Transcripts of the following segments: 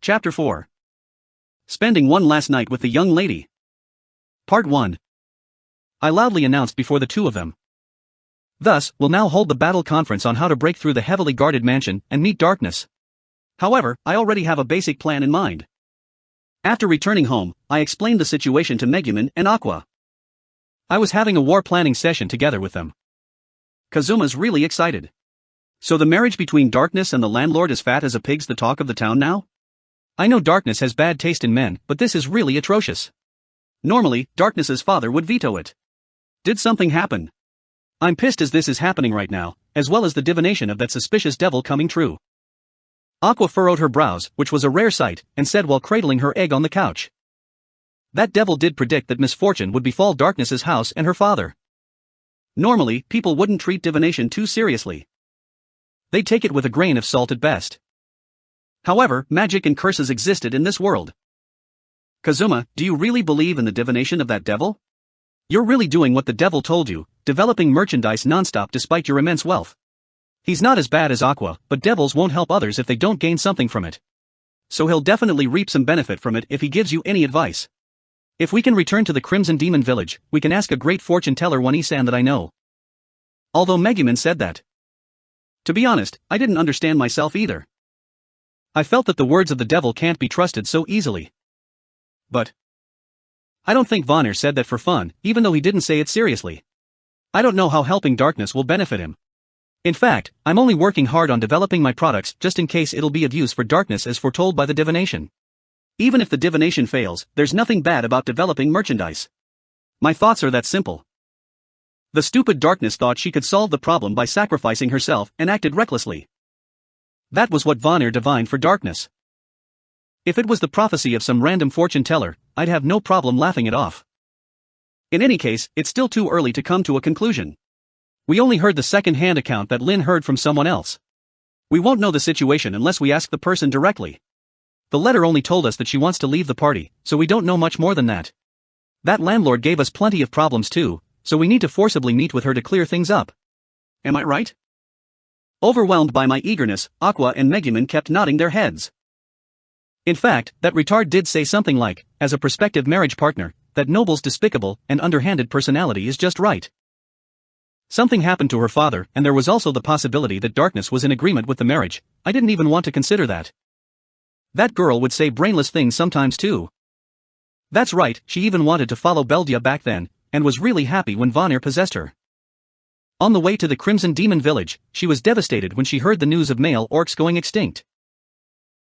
Chapter 4. Spending one last night with the young lady. Part 1. I loudly announced before the two of them. Thus, we'll now hold the battle conference on how to break through the heavily guarded mansion and meet darkness. However, I already have a basic plan in mind. After returning home, I explained the situation to Megumin and Aqua. I was having a war planning session together with them. Kazuma's really excited. So the marriage between Darkness and the landlord as fat as a pig's the talk of the town now? I know Darkness has bad taste in men, but this is really atrocious. Normally, Darkness's father would veto it. Did something happen? I'm pissed as this is happening right now, as well as the divination of that suspicious devil coming true. Aqua furrowed her brows, which was a rare sight, and said while cradling her egg on the couch. That devil did predict that misfortune would befall Darkness's house and her father. Normally, people wouldn't treat divination too seriously. They'd take it with a grain of salt at best. However, magic and curses existed in this world. Kazuma, do you really believe in the divination of that devil? You're really doing what the devil told you, developing merchandise nonstop despite your immense wealth. He's not as bad as Aqua, but devils won't help others if they don't gain something from it. So he'll definitely reap some benefit from it if he gives you any advice. If we can return to the Crimson Demon Village, we can ask a great fortune teller One-Isan that I know. Although Megumin said that. To be honest, I didn't understand myself either. I felt that the words of the devil can't be trusted so easily. But I don't think Vonner said that for fun, even though he didn't say it seriously. I don't know how helping Darkness will benefit him. In fact, I'm only working hard on developing my products just in case it'll be of use for Darkness as foretold by the divination. Even if the divination fails, there's nothing bad about developing merchandise. My thoughts are that simple. The stupid Darkness thought she could solve the problem by sacrificing herself and acted recklessly. That was what Vonner divined for Darkness. If it was the prophecy of some random fortune teller, I'd have no problem laughing it off. In any case, it's still too early to come to a conclusion. We only heard the second-hand account that Lin heard from someone else. We won't know the situation unless we ask the person directly. The letter only told us that she wants to leave the party, so we don't know much more than that. That landlord gave us plenty of problems too, so we need to forcibly meet with her to clear things up. Am I right? Overwhelmed by my eagerness, Aqua and Megumin kept nodding their heads. In fact, that retard did say something like, as a prospective marriage partner, that Noble's despicable and underhanded personality is just right. Something happened to her father, and there was also the possibility that Darkness was in agreement with the marriage. I didn't even want to consider that. That girl would say brainless things sometimes too. That's right, she even wanted to follow Beldia back then, and was really happy when Vonner possessed her. On the way to the Crimson Demon Village, she was devastated when she heard the news of male orcs going extinct.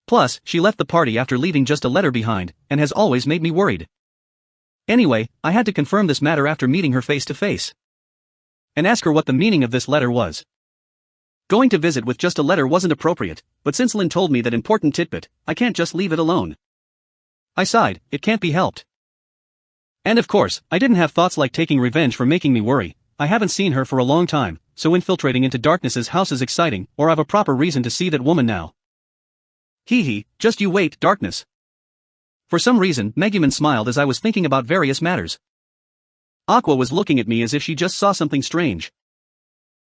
Plus, she left the party after leaving just a letter behind, and has always made me worried. Anyway, I had to confirm this matter after meeting her face to face. And ask her what the meaning of this letter was. Going to visit with just a letter wasn't appropriate, but since Lin told me that important tidbit, I can't just leave it alone. I sighed, it can't be helped. And of course, I didn't have thoughts like taking revenge for making me worry. I haven't seen her for a long time, so infiltrating into Darkness's house is exciting, or I've a proper reason to see that woman now. Hee, just you wait, Darkness. For some reason, Megumin smiled as I was thinking about various matters. Aqua was looking at me as if she just saw something strange.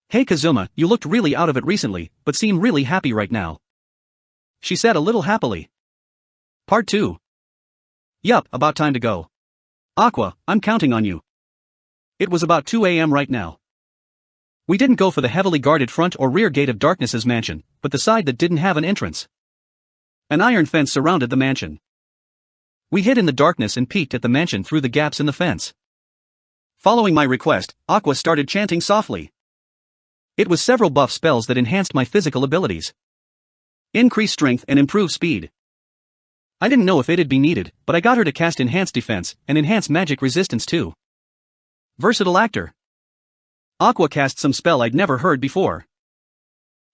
Hey Kazuma, you looked really out of it recently, but seem really happy right now. She said a little happily. Part 2. Yup, about time to go. Aqua, I'm counting on you. It was about 2 a.m. right now. We didn't go for the heavily guarded front or rear gate of Darkness's mansion, but the side that didn't have an entrance. An iron fence surrounded the mansion. We hid in the darkness and peeked at the mansion through the gaps in the fence. Following my request, Aqua started chanting softly. It was several buff spells that enhanced my physical abilities. Increase strength and improve speed. I didn't know if it'd be needed, but I got her to cast Enhanced Defense and Enhanced Magic Resistance too. Versatile actor. Aqua cast some spell I'd never heard before.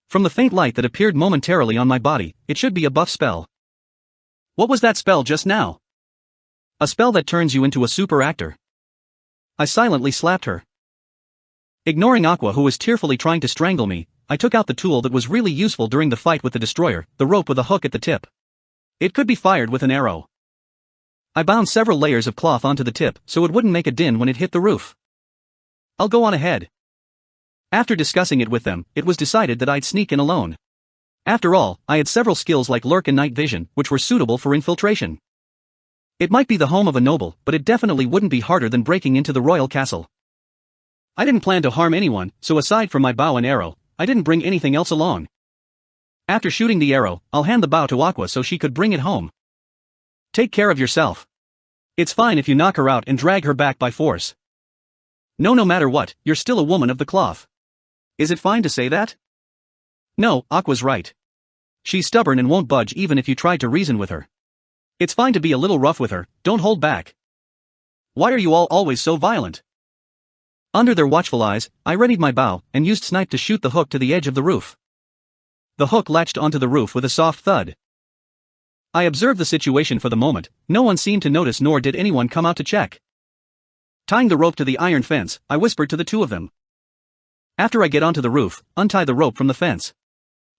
From the faint light that appeared momentarily on my body, it should be a buff spell. What was that spell just now? A spell that turns you into a super actor. I silently slapped her. Ignoring Aqua, who was tearfully trying to strangle me, I took out the tool that was really useful during the fight with the destroyer, the rope with a hook at the tip. It could be fired with an arrow. I bound several layers of cloth onto the tip so it wouldn't make a din when it hit the roof. I'll go on ahead. After discussing it with them, it was decided that I'd sneak in alone. After all, I had several skills like lurk and night vision, which were suitable for infiltration. It might be the home of a noble, but it definitely wouldn't be harder than breaking into the royal castle. I didn't plan to harm anyone, so aside from my bow and arrow, I didn't bring anything else along. After shooting the arrow, I'll hand the bow to Aqua so she could bring it home. Take care of yourself. It's fine if you knock her out and drag her back by force. No matter what, you're still a woman of the cloth. Is it fine to say that? No, Aqua's right. She's stubborn and won't budge even if you tried to reason with her. It's fine to be a little rough with her, don't hold back. Why are you all always so violent? Under their watchful eyes, I readied my bow and used snipe to shoot the hook to the edge of the roof. The hook latched onto the roof with a soft thud. I observed the situation for the moment, no one seemed to notice nor did anyone come out to check. Tying the rope to the iron fence, I whispered to the two of them. After I get onto the roof, untie the rope from the fence.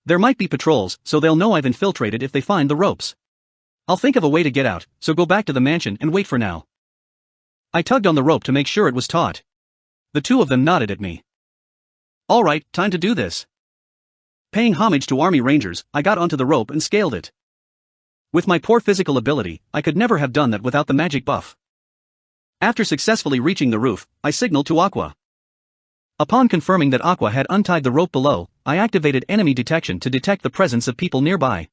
There might be patrols, so they'll know I've infiltrated if they find the ropes. I'll think of a way to get out, so go back to the mansion and wait for now. I tugged on the rope to make sure it was taut. The two of them nodded at me. Alright, time to do this. Paying homage to army rangers, I got onto the rope and scaled it. With my poor physical ability, I could never have done that without the magic buff. After successfully reaching the roof, I signaled to Aqua. Upon confirming that Aqua had untied the rope below, I activated enemy detection to detect the presence of people nearby.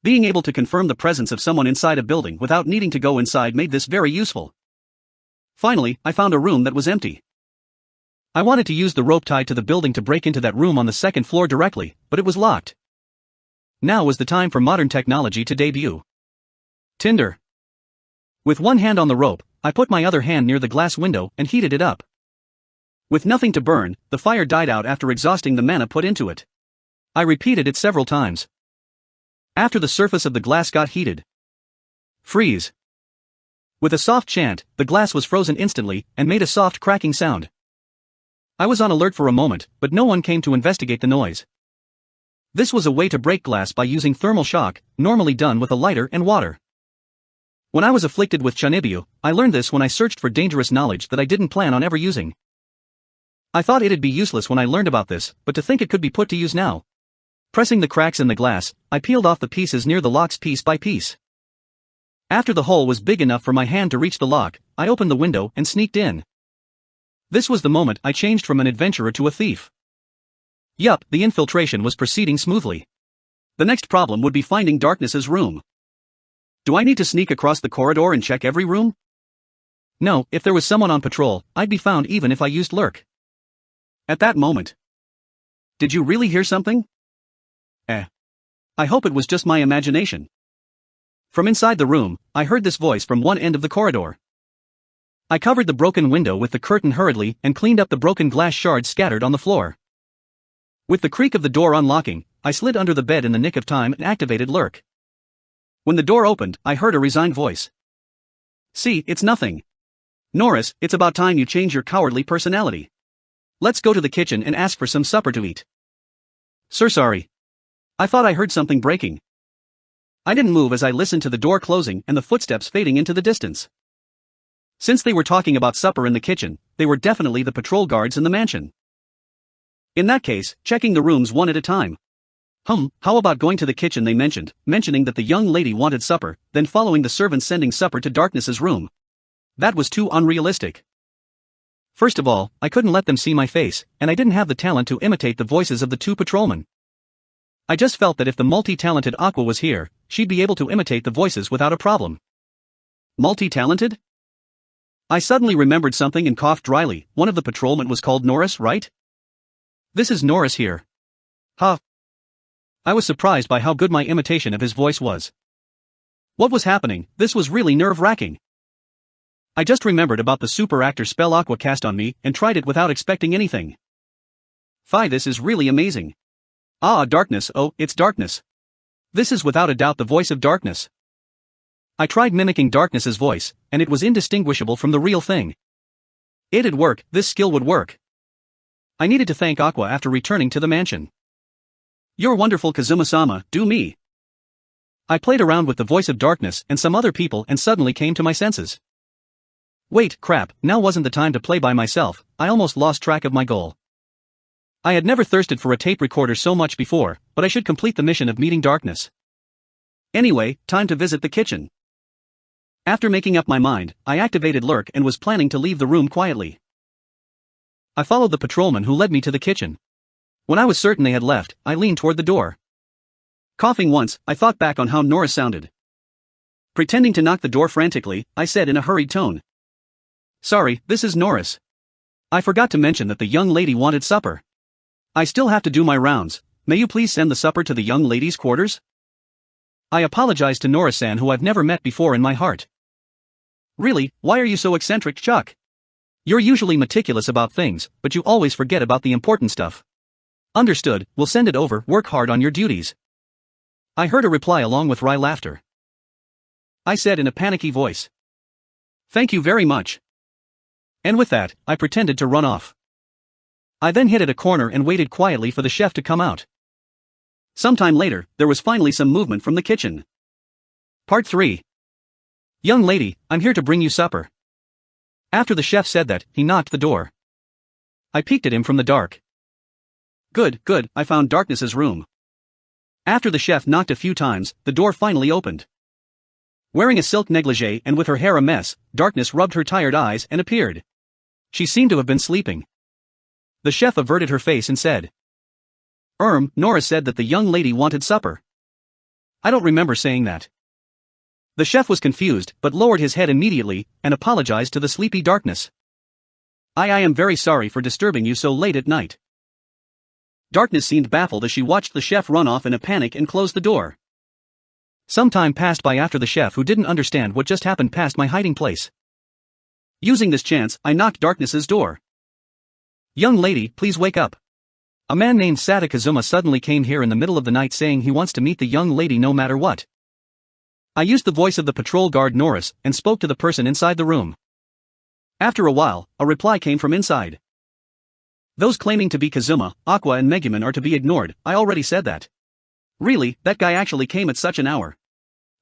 Being able to confirm the presence of someone inside a building without needing to go inside made this very useful. Finally, I found a room that was empty. I wanted to use the rope tied to the building to break into that room on the second floor directly, but it was locked. Now was the time for modern technology to debut. Tinder. With one hand on the rope, I put my other hand near the glass window and heated it up. With nothing to burn, the fire died out after exhausting the mana put into it. I repeated it several times. After the surface of the glass got heated. Freeze. With a soft chant, the glass was frozen instantly and made a soft cracking sound. I was on alert for a moment, but no one came to investigate the noise. This was a way to break glass by using thermal shock, normally done with a lighter and water. When I was afflicted with Chunibyo, I learned this when I searched for dangerous knowledge that I didn't plan on ever using. I thought it'd be useless when I learned about this, but to think it could be put to use now. Pressing the cracks in the glass, I peeled off the pieces near the locks piece by piece. After the hole was big enough for my hand to reach the lock, I opened the window and sneaked in. This was the moment I changed from an adventurer to a thief. Yup, the infiltration was proceeding smoothly. The next problem would be finding Darkness's room. Do I need to sneak across the corridor and check every room? No, if there was someone on patrol, I'd be found even if I used lurk. At that moment. Did you really hear something? I hope it was just my imagination. From inside the room, I heard this voice from one end of the corridor. I covered the broken window with the curtain hurriedly and cleaned up the broken glass shards scattered on the floor. With the creak of the door unlocking, I slid under the bed in the nick of time and activated lurk. When the door opened, I heard a resigned voice. See, it's nothing. Norris, it's about time you change your cowardly personality. Let's go to the kitchen and ask for some supper to eat. Sir, sorry. I thought I heard something breaking. I didn't move as I listened to the door closing and the footsteps fading into the distance. Since they were talking about supper in the kitchen, they were definitely the patrol guards in the mansion. In that case, checking the rooms one at a time. How about going to the kitchen they mentioning that the young lady wanted supper, then following the servants sending supper to Darkness's room. That was too unrealistic. First of all, I couldn't let them see my face, and I didn't have the talent to imitate the voices of the two patrolmen. I just felt that if the multi-talented Aqua was here, she'd be able to imitate the voices without a problem. Multi-talented? I suddenly remembered something and coughed dryly. One of the patrolmen was called Norris, right? This is Norris here. Huh. I was surprised by how good my imitation of his voice was. What was happening? This was really nerve-wracking. I just remembered about the super actor spell Aqua cast on me and tried it without expecting anything. This is really amazing. Darkness, oh, it's Darkness. This is without a doubt the voice of Darkness. I tried mimicking Darkness's voice, and it was indistinguishable from the real thing. It'd work, this skill would work. I needed to thank Aqua after returning to the mansion. You're wonderful, Kazuma-sama, do me. I played around with the voice of Darkness and some other people and suddenly came to my senses. Wait, crap, now wasn't the time to play by myself, I almost lost track of my goal. I had never thirsted for a tape recorder so much before, but I should complete the mission of meeting darkness. Anyway, time to visit the kitchen. After making up my mind, I activated lurk and was planning to leave the room quietly. I followed the patrolman who led me to the kitchen. When I was certain they had left, I leaned toward the door. Coughing once, I thought back on how Nora sounded. Pretending to knock the door frantically, I said in a hurried tone. Sorry, this is Norris. I forgot to mention that the young lady wanted supper. I still have to do my rounds. May you please send the supper to the young lady's quarters? I apologized to Norris-san, who I've never met before in my heart. Really, why are you so eccentric, Chuck? You're usually meticulous about things, but you always forget about the important stuff. Understood, we'll send it over, work hard on your duties. I heard a reply along with wry laughter. I said in a panicky voice. Thank you very much. And with that, I pretended to run off. I then hid at a corner and waited quietly for the chef to come out. Sometime later, there was finally some movement from the kitchen. Part 3. Young lady, I'm here to bring you supper. After the chef said that, he knocked the door. I peeked at him from the dark. Good, I found Darkness's room. After the chef knocked a few times, the door finally opened. Wearing a silk negligee and with her hair a mess, Darkness rubbed her tired eyes and appeared. She seemed to have been sleeping. The chef averted her face and said. Nora said that the young lady wanted supper. I don't remember saying that. The chef was confused, but lowered his head immediately, and apologized to the sleepy Darkness. I am very sorry for disturbing you so late at night. Darkness seemed baffled as she watched the chef run off in a panic and close the door. Some time passed by after the chef, who didn't understand what just happened, passed my hiding place. Using this chance, I knocked Darkness's door. Young lady, please wake up. A man named Kazuma suddenly came here in the middle of the night saying he wants to meet the young lady no matter what. I used the voice of the patrol guard Norris and spoke to the person inside the room. After a while, a reply came from inside. Those claiming to be Kazuma, Aqua and Megumin are to be ignored. I already said that. Really, that guy actually came at such an hour.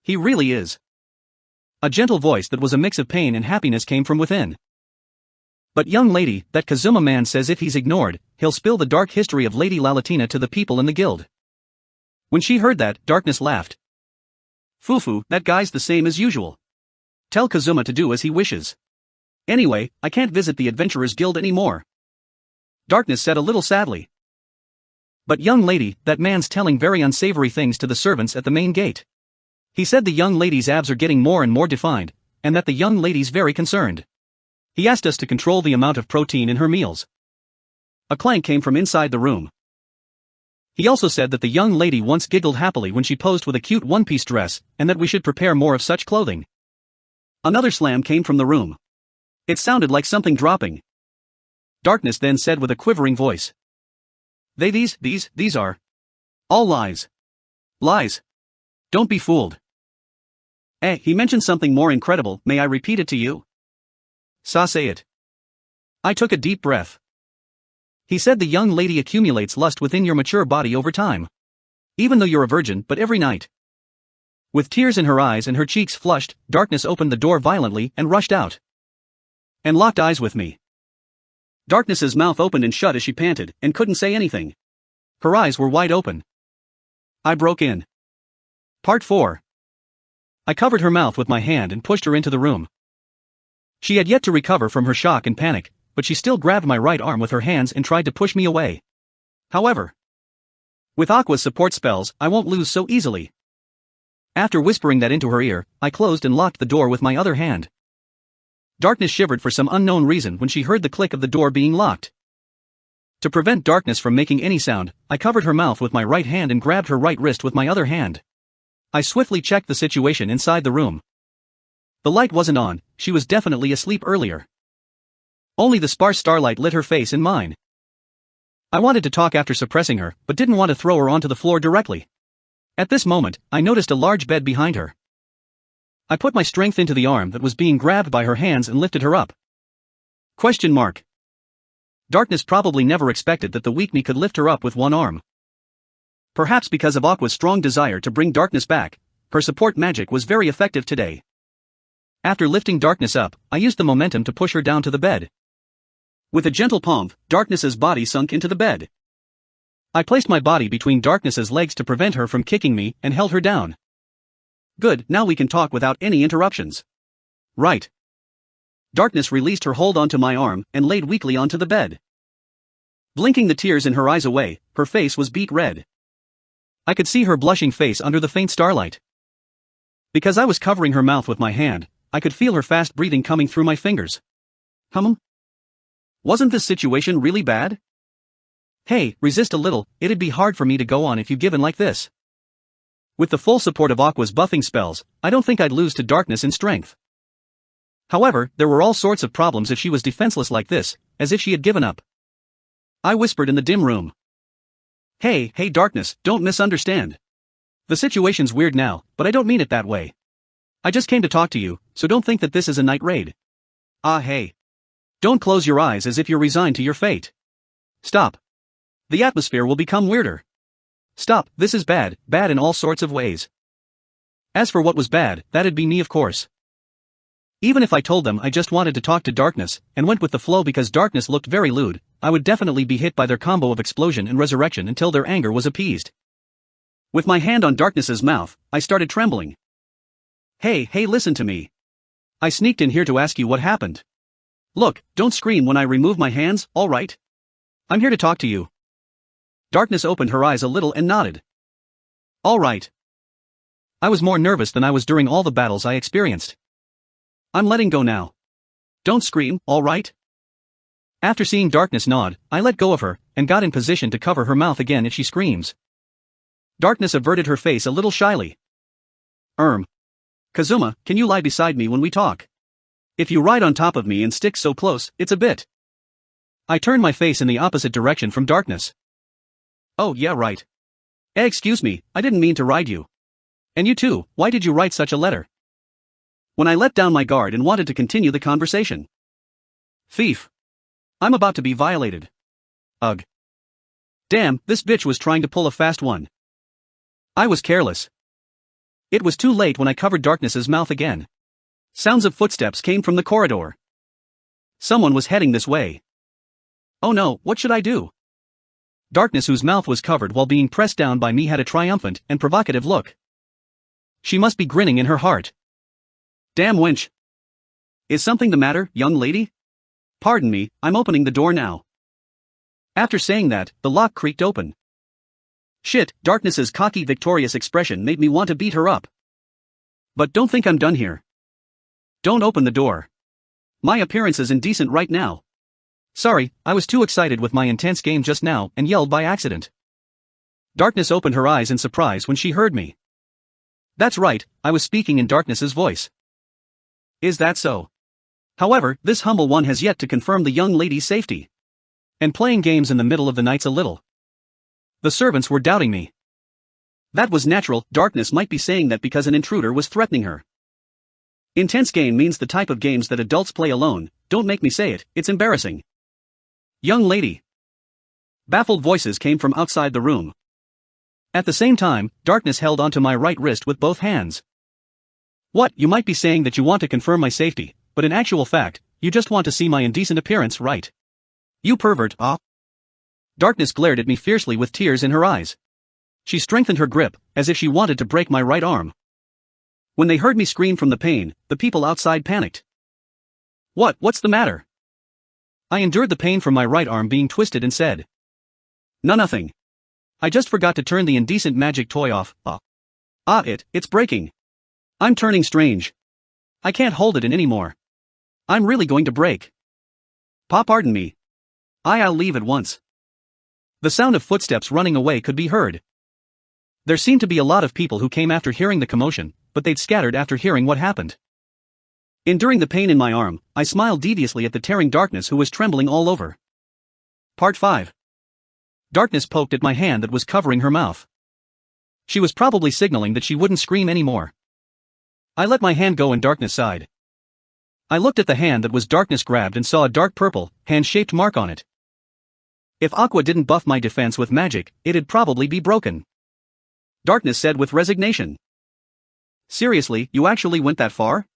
He really is. A gentle voice that was a mix of pain and happiness came from within. But young lady, that Kazuma man says if he's ignored, he'll spill the dark history of Lady Lalatina to the people in the guild. When she heard that, Darkness laughed. Fufu, that guy's the same as usual. Tell Kazuma to do as he wishes. Anyway, I can't visit the Adventurers Guild anymore. Darkness said a little sadly. But young lady, that man's telling very unsavory things to the servants at the main gate. He said the young lady's abs are getting more and more defined, and that the young lady's very concerned. He asked us to control the amount of protein in her meals. A clank came from inside the room. He also said that the young lady once giggled happily when she posed with a cute one-piece dress, and that we should prepare more of such clothing. Another slam came from the room. It sounded like something dropping. Darkness then said with a quivering voice. These are all lies. Lies. Don't be fooled. He mentioned something more incredible, may I repeat it to you? Say it. I took a deep breath. He said the young lady accumulates lust within your mature body over time. Even though you're a virgin, but every night. With tears in her eyes and her cheeks flushed, Darkness opened the door violently and rushed out. And locked eyes with me. Darkness's mouth opened and shut as she panted, and couldn't say anything. Her eyes were wide open. I broke in. Part 4. I covered her mouth with my hand and pushed her into the room. She had yet to recover from her shock and panic, but she still grabbed my right arm with her hands and tried to push me away. However, with Aqua's support spells, I won't lose so easily. After whispering that into her ear, I closed and locked the door with my other hand. Darkness shivered for some unknown reason when she heard the click of the door being locked. To prevent Darkness from making any sound, I covered her mouth with my right hand and grabbed her right wrist with my other hand. I swiftly checked the situation inside the room. The light wasn't on, she was definitely asleep earlier. Only the sparse starlight lit her face and mine. I wanted to talk after suppressing her, but didn't want to throw her onto the floor directly. At this moment, I noticed a large bed behind her. I put my strength into the arm that was being grabbed by her hands and lifted her up. Question mark. Darkness probably never expected that the weak me could lift her up with one arm. Perhaps because of Aqua's strong desire to bring Darkness back, her support magic was very effective today. After lifting Darkness up, I used the momentum to push her down to the bed. With a gentle palm, Darkness's body sunk into the bed. I placed my body between Darkness's legs to prevent her from kicking me and held her down. Good, now we can talk without any interruptions. Right. Darkness released her hold onto my arm and laid weakly onto the bed. Blinking the tears in her eyes away, her face was beet red. I could see her blushing face under the faint starlight. Because I was covering her mouth with my hand, I could feel her fast breathing coming through my fingers. Wasn't this situation really bad? Hey, resist a little, it'd be hard for me to go on if you give in like this. With the full support of Aqua's buffing spells, I don't think I'd lose to Darkness in strength. However, there were all sorts of problems if she was defenseless like this, as if she had given up. I whispered in the dim room. Hey, Darkness, don't misunderstand. The situation's weird now, but I don't mean it that way. I just came to talk to you, so don't think that this is a night raid. Hey. Don't close your eyes as if you're resigned to your fate. Stop. The atmosphere will become weirder. Stop, this is bad in all sorts of ways. As for what was bad, that'd be me of course. Even if I told them I just wanted to talk to Darkness, and went with the flow because Darkness looked very lewd, I would definitely be hit by their combo of explosion and resurrection until their anger was appeased. With my hand on Darkness's mouth, I started trembling. Hey, listen to me. I sneaked in here to ask you what happened. Look, don't scream when I remove my hands, alright? I'm here to talk to you. Darkness opened her eyes a little and nodded. Alright. I was more nervous than I was during all the battles I experienced. I'm letting go now. Don't scream, alright? After seeing Darkness nod, I let go of her, and got in position to cover her mouth again if she screams. Darkness averted her face a little shyly. Kazuma, can you lie beside me when we talk? If you ride on top of me and stick so close, it's a bit. I turned my face in the opposite direction from Darkness. Oh yeah, right. Excuse me, I didn't mean to ride you. And you too, why did you write such a letter? When I let down my guard and wanted to continue the conversation. Thief. I'm about to be violated. Ugh. Damn, this bitch was trying to pull a fast one. I was careless. It was too late when I covered Darkness's mouth again. Sounds of footsteps came from the corridor. Someone was heading this way. Oh no, what should I do? Darkness, whose mouth was covered while being pressed down by me, had a triumphant and provocative look. She must be grinning in her heart. Damn wench. Is something the matter, young lady? Pardon me, I'm opening the door now. After saying that, the lock creaked open. Shit, Darkness's cocky, victorious expression made me want to beat her up. But don't think I'm done here. Don't open the door. My appearance is indecent right now. Sorry, I was too excited with my intense game just now and yelled by accident. Darkness opened her eyes in surprise when she heard me. That's right, I was speaking in Darkness's voice. Is that so? However, this humble one has yet to confirm the young lady's safety. And playing games in the middle of the night's a little. The servants were doubting me. That was natural, Darkness might be saying that because an intruder was threatening her. Intense game means the type of games that adults play alone, don't make me say it, it's embarrassing. Young lady. Baffled voices came from outside the room. At the same time, Darkness held onto my right wrist with both hands. What, you might be saying that you want to confirm my safety, but in actual fact, you just want to see my indecent appearance, right? You pervert, Darkness glared at me fiercely with tears in her eyes. She strengthened her grip, as if she wanted to break my right arm. When they heard me scream from the pain, the people outside panicked. What's the matter? I endured the pain from my right arm being twisted and said. Nothing. I just forgot to turn the indecent magic toy off. It's breaking. I'm turning strange. I can't hold it in anymore. I'm really going to break. Pardon me. I'll leave at once. The sound of footsteps running away could be heard. There seemed to be a lot of people who came after hearing the commotion, but they'd scattered after hearing what happened. Enduring the pain in my arm, I smiled deviously at the tearing Darkness, who was trembling all over. Part 5. Darkness poked at my hand that was covering her mouth. She was probably signaling that she wouldn't scream anymore. I let my hand go and Darkness sighed. I looked at the hand that was Darkness grabbed and saw a dark purple, hand-shaped mark on it. If Aqua didn't buff my defense with magic, it'd probably be broken. Darkness said with resignation. Seriously, you actually went that far?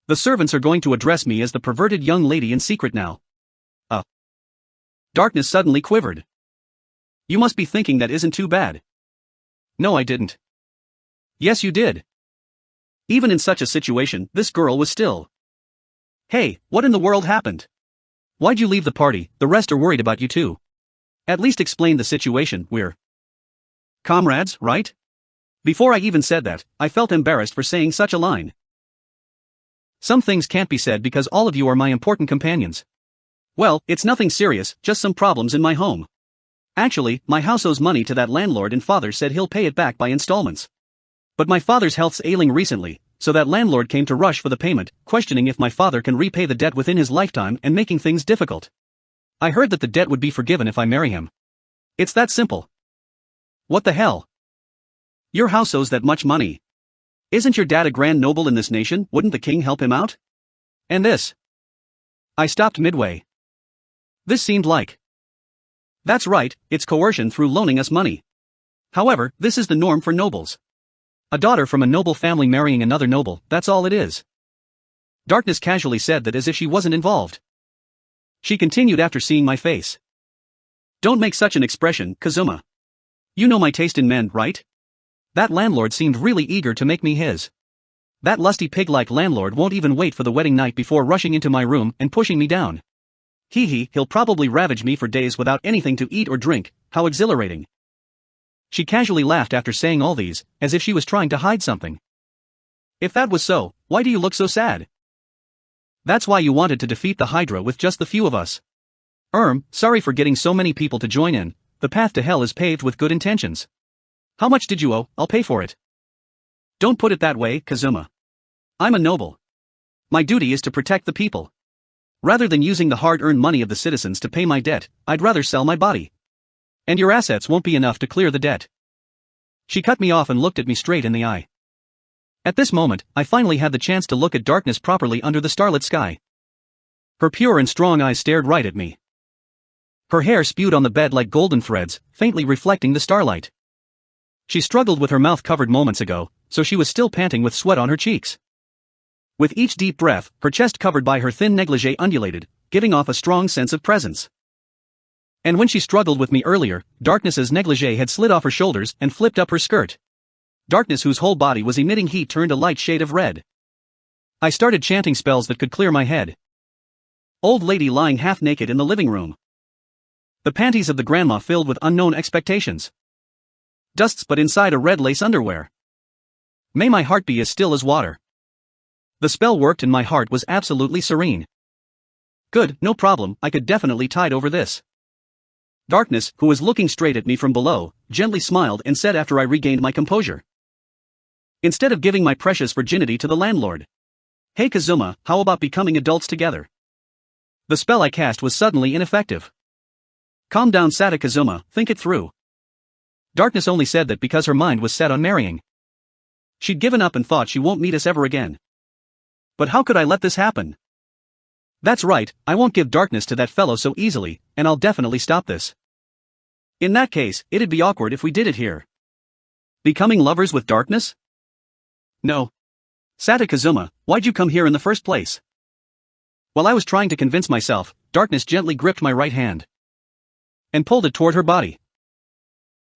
The servants are going to address me as the perverted young lady in secret now. Darkness suddenly quivered. You must be thinking that isn't too bad. No, I didn't. Yes, you did. Even in such a situation, this girl was still. Hey, what in the world happened? Why'd you leave the party? The rest are worried about you too. At least explain the situation. We're comrades, right? Before I even said that, I felt embarrassed for saying such a line. Some things can't be said because all of you are my important companions. Well, it's nothing serious, just some problems in my home. Actually, my house owes money to that landlord and father said he'll pay it back by installments. But my father's health's ailing recently, so that landlord came to rush for the payment, questioning if my father can repay the debt within his lifetime and making things difficult. I heard that the debt would be forgiven if I marry him. It's that simple. What the hell? Your house owes that much money. Isn't your dad a grand noble in this nation? Wouldn't the king help him out? And this? I stopped midway. This seemed like. That's right, it's coercion through loaning us money. However, this is the norm for nobles. A daughter from a noble family marrying another noble, that's all it is. Darkness casually said that as if she wasn't involved. She continued after seeing my face. Don't make such an expression, Kazuma. You know my taste in men, right? That landlord seemed really eager to make me his. That lusty pig-like landlord won't even wait for the wedding night before rushing into my room and pushing me down. He'll probably ravage me for days without anything to eat or drink. How exhilarating. She casually laughed after saying all these, as if she was trying to hide something. If that was so, why do you look so sad? That's why you wanted to defeat the Hydra with just the few of us. Sorry for getting so many people to join in. The path to hell is paved with good intentions. How much did you owe? I'll pay for it. Don't put it that way, Kazuma. I'm a noble. My duty is to protect the people. Rather than using the hard-earned money of the citizens to pay my debt, I'd rather sell my body. And your assets won't be enough to clear the debt. She cut me off and looked at me straight in the eye. At this moment, I finally had the chance to look at Darkness properly under the starlit sky. Her pure and strong eyes stared right at me. Her hair spewed on the bed like golden threads, faintly reflecting the starlight. She struggled with her mouth covered moments ago, so she was still panting with sweat on her cheeks. With each deep breath, her chest covered by her thin negligee undulated, giving off a strong sense of presence. And when she struggled with me earlier, Darkness's negligee had slid off her shoulders and flipped up her skirt. Darkness, whose whole body was emitting heat, turned a light shade of red. I started chanting spells that could clear my head. Old lady lying half naked in the living room. The panties of the grandma filled with unknown expectations. Dusts but inside a red lace underwear. May my heart be as still as water. The spell worked and my heart was absolutely serene. Good, no problem, I could definitely tide over this. Darkness, who was looking straight at me from below, gently smiled and said after I regained my composure. Instead of giving my precious virginity to the landlord. Hey Kazuma, how about becoming adults together? The spell I cast was suddenly ineffective. Calm down Sata Kazuma, think it through. Darkness only said that because her mind was set on marrying. She'd given up and thought she won't meet us ever again. But how could I let this happen? That's right, I won't give Darkness to that fellow so easily, and I'll definitely stop this. In that case, it'd be awkward if we did it here. Becoming lovers with Darkness? No. Sata Kazuma, why'd you come here in the first place? While I was trying to convince myself, Darkness gently gripped my right hand and pulled it toward her body.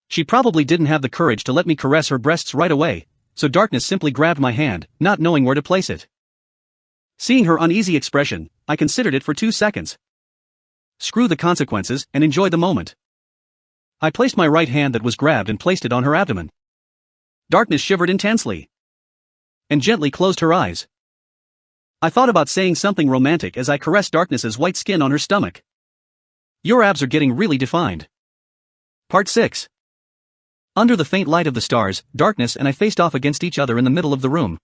She probably didn't have the courage to let me caress her breasts right away, so Darkness simply grabbed my hand, not knowing where to place it. Seeing her uneasy expression, I considered it for 2 seconds. Screw the consequences and enjoy the moment. I placed my right hand that was grabbed and placed it on her abdomen. Darkness shivered intensely and gently closed her eyes. I thought about saying something romantic as I caressed Darkness's white skin on her stomach. Your abs are getting really defined. Part 6. Under the faint light of the stars, Darkness and I faced off against each other in the middle of the room.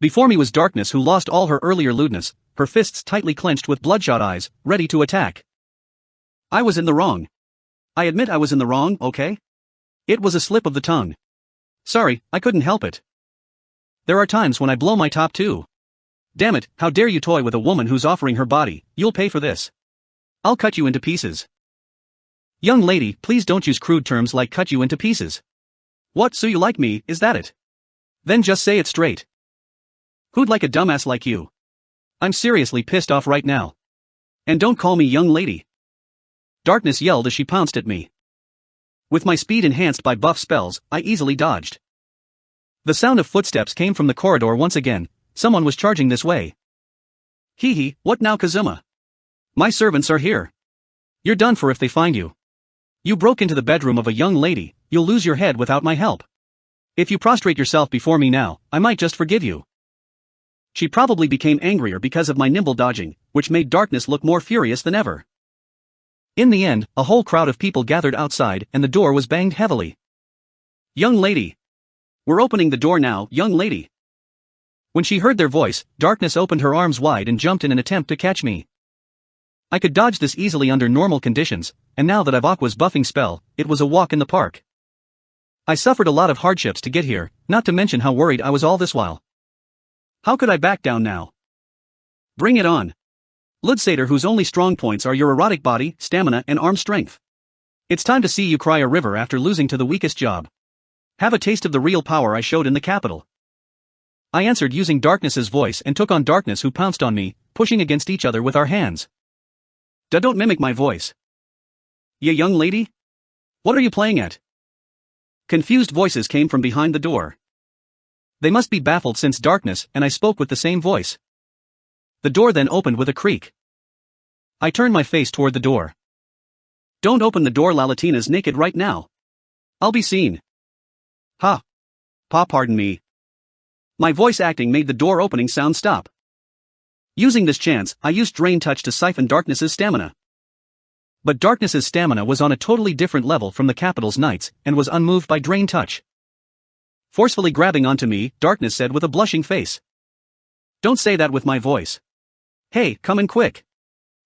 Before me was Darkness, who lost all her earlier lewdness, her fists tightly clenched with bloodshot eyes, ready to attack. I was in the wrong. I admit I was in the wrong, okay? It was a slip of the tongue. Sorry, I couldn't help it. There are times when I blow my top too. Damn it, how dare you toy with a woman who's offering her body? You'll pay for this. I'll cut you into pieces. Young lady, please don't use crude terms like cut you into pieces. What, so you like me, is that it? Then just say it straight. Who'd like a dumbass like you? I'm seriously pissed off right now. And don't call me young lady. Darkness yelled as she pounced at me. With my speed enhanced by buff spells, I easily dodged. The sound of footsteps came from the corridor once again. Someone was charging this way. Hee hee, what now, Kazuma? My servants are here. You're done for if they find you. You broke into the bedroom of a young lady, you'll lose your head without my help. If you prostrate yourself before me now, I might just forgive you. She probably became angrier because of my nimble dodging, which made Darkness look more furious than ever. In the end, a whole crowd of people gathered outside and the door was banged heavily. Young lady. We're opening the door now, young lady. When she heard their voice, Darkness opened her arms wide and jumped in an attempt to catch me. I could dodge this easily under normal conditions, and now that I've Aqua's buffing spell, it was a walk in the park. I suffered a lot of hardships to get here, not to mention how worried I was all this while. How could I back down now? Bring it on. Lewd, whose only strong points are your erotic body, stamina and arm strength. It's time to see you cry a river after losing to the weakest job. Have a taste of the real power I showed in the capital. I answered using Darkness's voice and took on Darkness, who pounced on me, pushing against each other with our hands. Don't mimic my voice. Yeah, young lady? What are you playing at? Confused voices came from behind the door. They must be baffled since Darkness and I spoke with the same voice. The door then opened with a creak. I turned my face toward the door. Don't open the door, Lalatina's naked right now. I'll be seen. Ha. Pa, pardon me. My voice acting made the door opening sound stop. Using this chance, I used Drain Touch to siphon Darkness's stamina. But Darkness's stamina was on a totally different level from the capital's knights, and was unmoved by Drain Touch. Forcefully grabbing onto me, Darkness said with a blushing face. Don't say that with my voice. Hey, come in quick.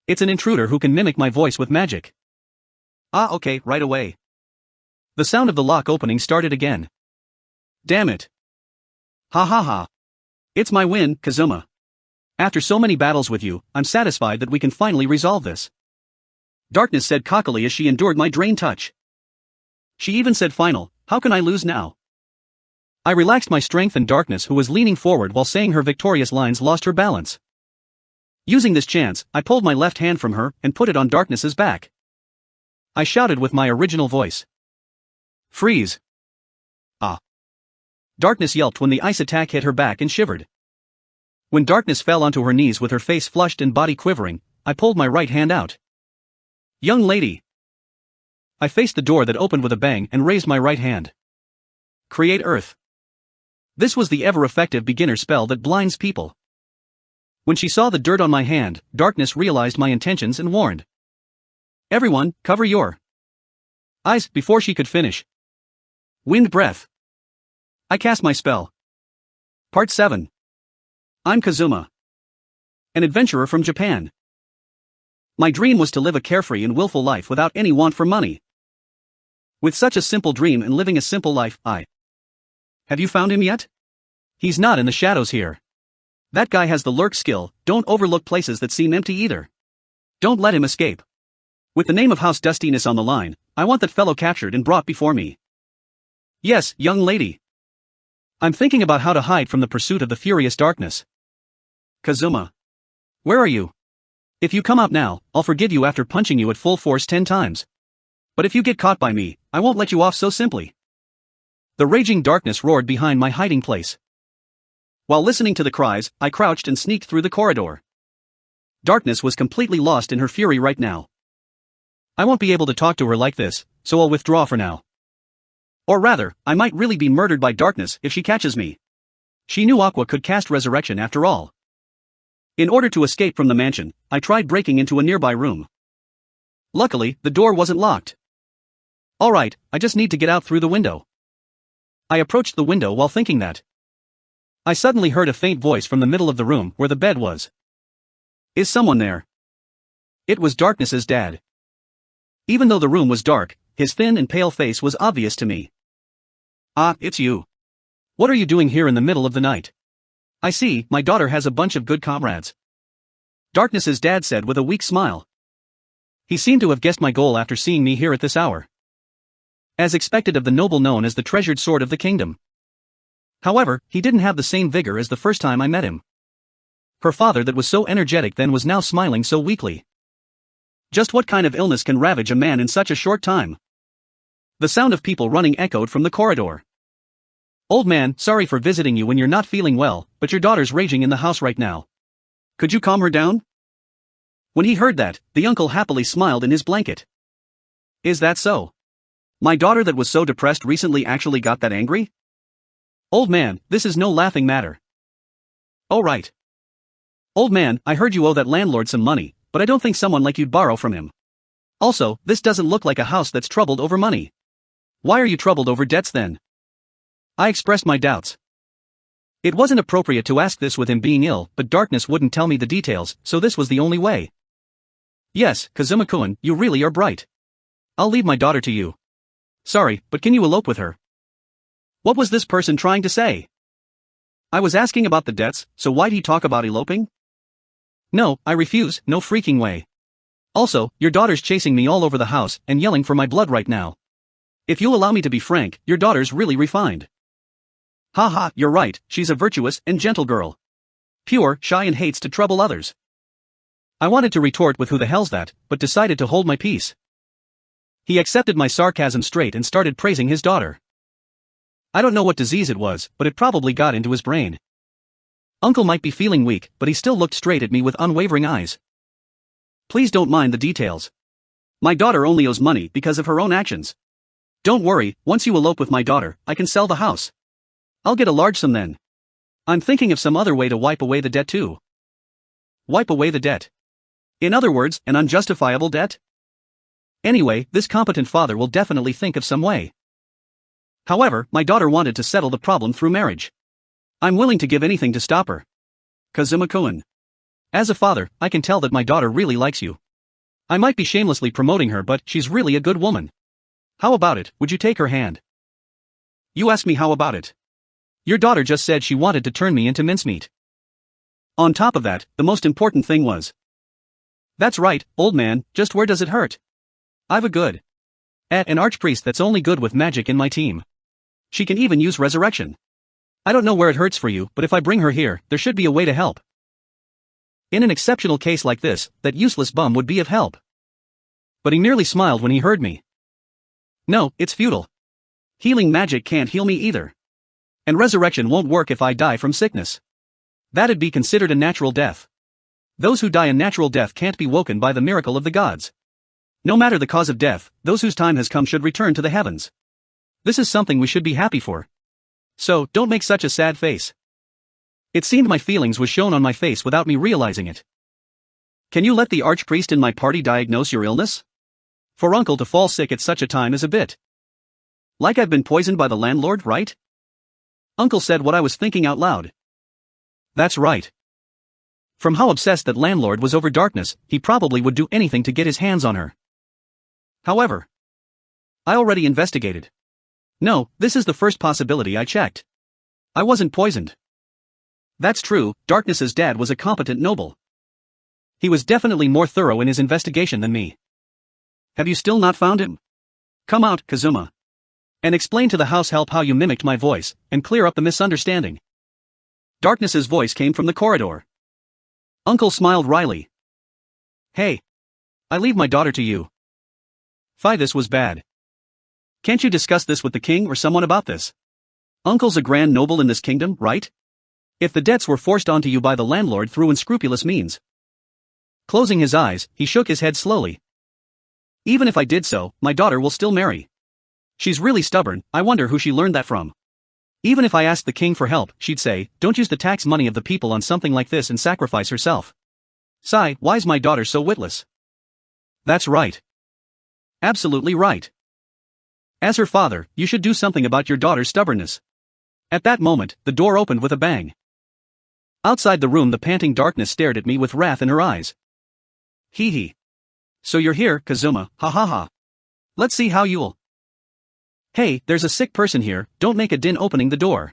It's an intruder who can mimic my voice with magic. Ah, okay, right away. The sound of the lock opening started again. Damn it. Ha ha ha. It's my win, Kazuma. After so many battles with you, I'm satisfied that we can finally resolve this. Darkness said cockily as she endured my Drain Touch. She even said final, how can I lose now? I relaxed my strength and Darkness, who was leaning forward while saying her victorious lines, lost her balance. Using this chance, I pulled my left hand from her and put it on Darkness's back. I shouted with my original voice. Freeze. Ah. Darkness yelped when the ice attack hit her back and shivered. When Darkness fell onto her knees with her face flushed and body quivering, I pulled my right hand out. Young lady. I faced the door that opened with a bang and raised my right hand. Create Earth. This was the ever-effective beginner spell that blinds people. When she saw the dirt on my hand, Darkness realized my intentions and warned. Everyone, cover your eyes before she could finish. Wind breath. I cast my spell. Part 7. I'm Kazuma. An adventurer from Japan. My dream was to live a carefree and willful life without any want for money. With such a simple dream and living a simple life, Have you found him yet? He's not in the shadows here. That guy has the lurk skill. Don't overlook places that seem empty either. Don't let him escape. With the name of House Dustiness on the line, I want that fellow captured and brought before me. Yes, young lady. I'm thinking about how to hide from the pursuit of the furious Darkness. Kazuma. Where are you? If you come out now, I'll forgive you after punching you at full force 10 times. But if you get caught by me, I won't let you off so simply. The raging Darkness roared behind my hiding place. While listening to the cries, I crouched and sneaked through the corridor. Darkness was completely lost in her fury right now. I won't be able to talk to her like this, so I'll withdraw for now. Or rather, I might really be murdered by Darkness if she catches me. She knew Aqua could cast Resurrection after all. In order to escape from the mansion, I tried breaking into a nearby room. Luckily, the door wasn't locked. Alright, I just need to get out through the window. I approached the window while thinking that. I suddenly heard a faint voice from the middle of the room where the bed was. Is someone there? It was Darkness's dad. Even though the room was dark, his thin and pale face was obvious to me. Ah, it's you. What are you doing here in the middle of the night? I see, my daughter has a bunch of good comrades. Darkness's dad said with a weak smile. He seemed to have guessed my goal after seeing me here at this hour. As expected of the noble known as the treasured sword of the kingdom. However, he didn't have the same vigor as the first time I met him. Her father that was so energetic then was now smiling so weakly. Just what kind of illness can ravage a man in such a short time? The sound of people running echoed from the corridor. Old man, sorry for visiting you when you're not feeling well, but your daughter's raging in the house right now. Could you calm her down? When he heard that, the uncle happily smiled in his blanket. Is that so? My daughter that was so depressed recently actually got that angry? Old man, this is no laughing matter. Oh right. Old man, I heard you owe that landlord some money, but I don't think someone like you'd borrow from him. Also, this doesn't look like a house that's troubled over money. Why are you troubled over debts then? I expressed my doubts. It wasn't appropriate to ask this with him being ill, but Darkness wouldn't tell me the details, so this was the only way. Yes, Kazuma-kun, you really are bright. I'll leave my daughter to you. Sorry, but can you elope with her? What was this person trying to say? I was asking about the debts, so why'd he talk about eloping? No, I refuse, no freaking way. Also, your daughter's chasing me all over the house and yelling for my blood right now. If you'll allow me to be frank, your daughter's really refined. Haha, you're right, she's a virtuous and gentle girl. Pure, shy and hates to trouble others. I wanted to retort with who the hell's that, but decided to hold my peace. He accepted my sarcasm straight and started praising his daughter. I don't know what disease it was, but it probably got into his brain. Uncle might be feeling weak, but he still looked straight at me with unwavering eyes. Please don't mind the details. My daughter only owes money because of her own actions. Don't worry, once you elope with my daughter, I can sell the house. I'll get a large sum then. I'm thinking of some other way to wipe away the debt too. Wipe away the debt. In other words, an unjustifiable debt? Anyway, this competent father will definitely think of some way. However, my daughter wanted to settle the problem through marriage. I'm willing to give anything to stop her. Kazuma-kun. As a father, I can tell that my daughter really likes you. I might be shamelessly promoting her, but she's really a good woman. How about it, would you take her hand? You asked me how about it. Your daughter just said she wanted to turn me into mincemeat. On top of that, the most important thing was. That's right, old man, just where does it hurt? I've a good. An archpriest that's only good with magic in my team. She can even use resurrection. I don't know where it hurts for you, but if I bring her here, there should be a way to help. In an exceptional case like this, that useless bum would be of help. But he merely smiled when he heard me. No, it's futile. Healing magic can't heal me either. And resurrection won't work if I die from sickness. That'd be considered a natural death. Those who die a natural death can't be woken by the miracle of the gods. No matter the cause of death, those whose time has come should return to the heavens. This is something we should be happy for. So, don't make such a sad face. It seemed my feelings was shown on my face without me realizing it. Can you let the archpriest in my party diagnose your illness? For uncle to fall sick at such a time is a bit. Like I've been poisoned by the landlord, right? Uncle said what I was thinking out loud. That's right. From how obsessed that landlord was over Darkness, he probably would do anything to get his hands on her. However, I already investigated. No, this is the first possibility I checked. I wasn't poisoned. That's true, Darkness's dad was a competent noble. He was definitely more thorough in his investigation than me. Have you still not found him? Come out, Kazuma. And explain to the house help how you mimicked my voice, and clear up the misunderstanding. Darkness's voice came from the corridor. Uncle smiled wryly. Hey. I leave my daughter to you. Phi, this was bad. Can't you discuss this with the king or someone about this? Uncle's a grand noble in this kingdom, right? If the debts were forced onto you by the landlord through unscrupulous means. Closing his eyes, he shook his head slowly. Even if I did so, my daughter will still marry. She's really stubborn, I wonder who she learned that from. Even if I asked the king for help, she'd say, don't use the tax money of the people on something like this and sacrifice herself. Sigh, why's my daughter so witless? That's right. Absolutely right. As her father, you should do something about your daughter's stubbornness. At that moment, the door opened with a bang. Outside the room, the panting Darkness stared at me with wrath in her eyes. Hee hee. So you're here, Kazuma, ha ha ha. Let's see how you'll. Hey, there's a sick person here, don't make a din opening the door.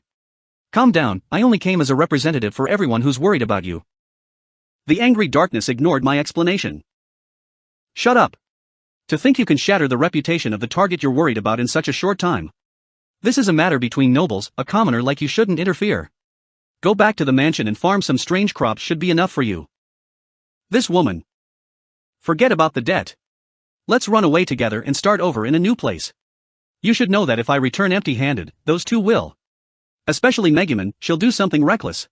Calm down, I only came as a representative for everyone who's worried about you. The angry Darkness ignored my explanation. Shut up. To think you can shatter the reputation of the target you're worried about in such a short time. This is a matter between nobles, a commoner like you shouldn't interfere. Go back to the mansion and farm some strange crops should be enough for you. This woman. Forget about the debt. Let's run away together and start over in a new place. You should know that if I return empty-handed, those two will. Especially Megumin, she'll do something reckless.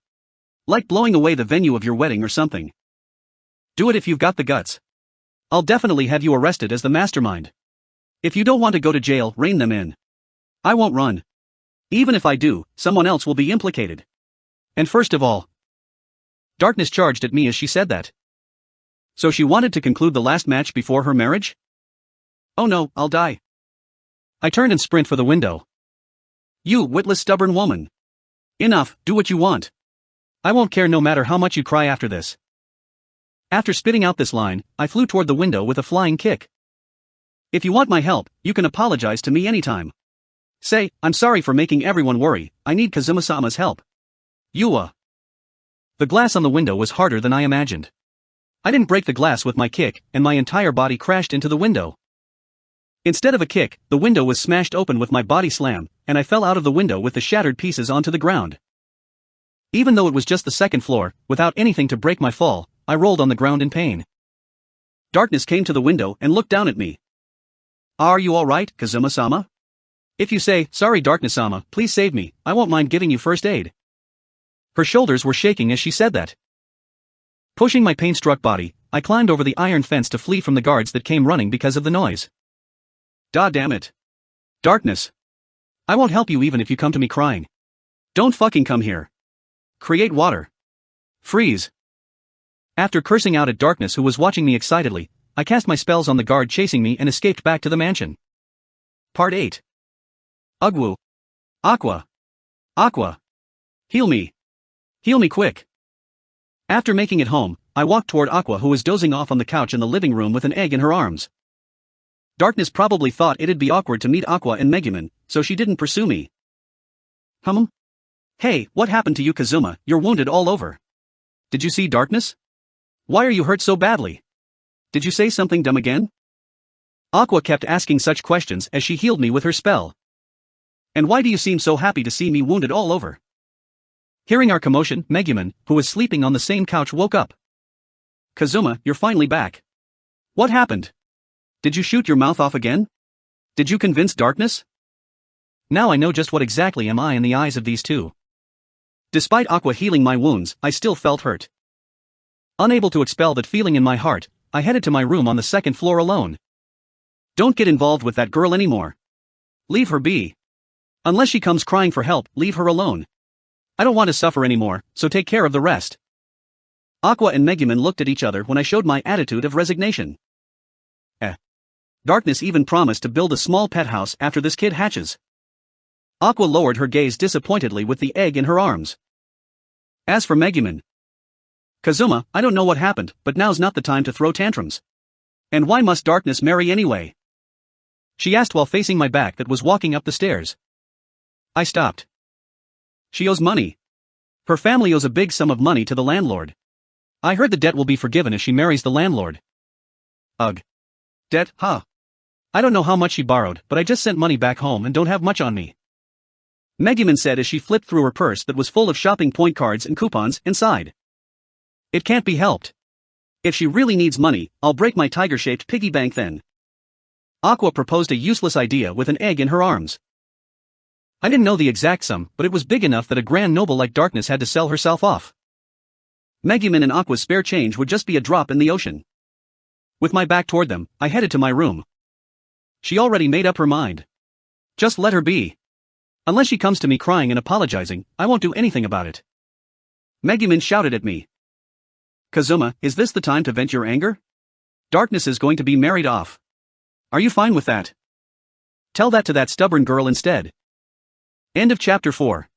Like blowing away the venue of your wedding or something. Do it if you've got the guts. I'll definitely have you arrested as the mastermind. If you don't want to go to jail, rein them in. I won't run. Even if I do, someone else will be implicated. And first of all, Darkness charged at me as she said that. So she wanted to conclude the last match before her marriage? Oh no, I'll die. I turned and sprint for the window. You witless stubborn woman. Enough, do what you want. I won't care no matter how much you cry after this. After spitting out this line, I flew toward the window with a flying kick. If you want my help, you can apologize to me anytime. Say, I'm sorry for making everyone worry, I need Kazuma-sama's help. Yua. The glass on the window was harder than I imagined. I didn't break the glass with my kick, and my entire body crashed into the window. Instead of a kick, the window was smashed open with my body slam, and I fell out of the window with the shattered pieces onto the ground. Even though it was just the second floor, without anything to break my fall, I rolled on the ground in pain. Darkness came to the window and looked down at me. Are you alright, Kazuma-sama? If you say, sorry Darkness-sama, please save me, I won't mind giving you first aid. Her shoulders were shaking as she said that. Pushing my pain-struck body, I climbed over the iron fence to flee from the guards that came running because of the noise. Da damn it. Darkness. I won't help you even if you come to me crying. Don't fucking come here. Create water. Freeze. After cursing out at Darkness who was watching me excitedly, I cast my spells on the guard chasing me and escaped back to the mansion. Part 8. Ugwu. Aqua. Aqua. Heal me. Heal me quick. After making it home, I walked toward Aqua who was dozing off on the couch in the living room with an egg in her arms. Darkness probably thought it'd be awkward to meet Aqua and Megumin, so she didn't pursue me. Hey, what happened to you Kazuma, you're wounded all over. Did you see Darkness? Why are you hurt so badly? Did you say something dumb again? Aqua kept asking such questions as she healed me with her spell. And why do you seem so happy to see me wounded all over? Hearing our commotion, Megumin, who was sleeping on the same couch woke up. Kazuma, you're finally back. What happened? Did you shoot your mouth off again? Did you convince Darkness? Now I know just what exactly am I in the eyes of these two. Despite Aqua healing my wounds, I still felt hurt. Unable to expel that feeling in my heart, I headed to my room on the second floor alone. Don't get involved with that girl anymore. Leave her be. Unless she comes crying for help, leave her alone. I don't want to suffer anymore, so take care of the rest. Aqua and Megumin looked at each other when I showed my attitude of resignation. Darkness even promised to build a small pet house after this kid hatches. Aqua lowered her gaze disappointedly with the egg in her arms. As for Megumin. Kazuma, I don't know what happened, but now's not the time to throw tantrums. And why must Darkness marry anyway? She asked while facing my back that was walking up the stairs. I stopped. She owes money. Her family owes a big sum of money to the landlord. I heard the debt will be forgiven if she marries the landlord. Ugh. Debt, huh? I don't know how much she borrowed, but I just sent money back home and don't have much on me. Megumin said as she flipped through her purse that was full of shopping point cards and coupons and sighed. It can't be helped. If she really needs money, I'll break my tiger-shaped piggy bank then. Aqua proposed a useless idea with an egg in her arms. I didn't know the exact sum, but it was big enough that a grand noble like Darkness had to sell herself off. Megumin and Aqua's spare change would just be a drop in the ocean. With my back toward them, I headed to my room. She already made up her mind. Just let her be. Unless she comes to me crying and apologizing, I won't do anything about it. Megumin shouted at me. Kazuma, is this the time to vent your anger? Darkness is going to be married off. Are you fine with that? Tell that to that stubborn girl instead. End of chapter 4.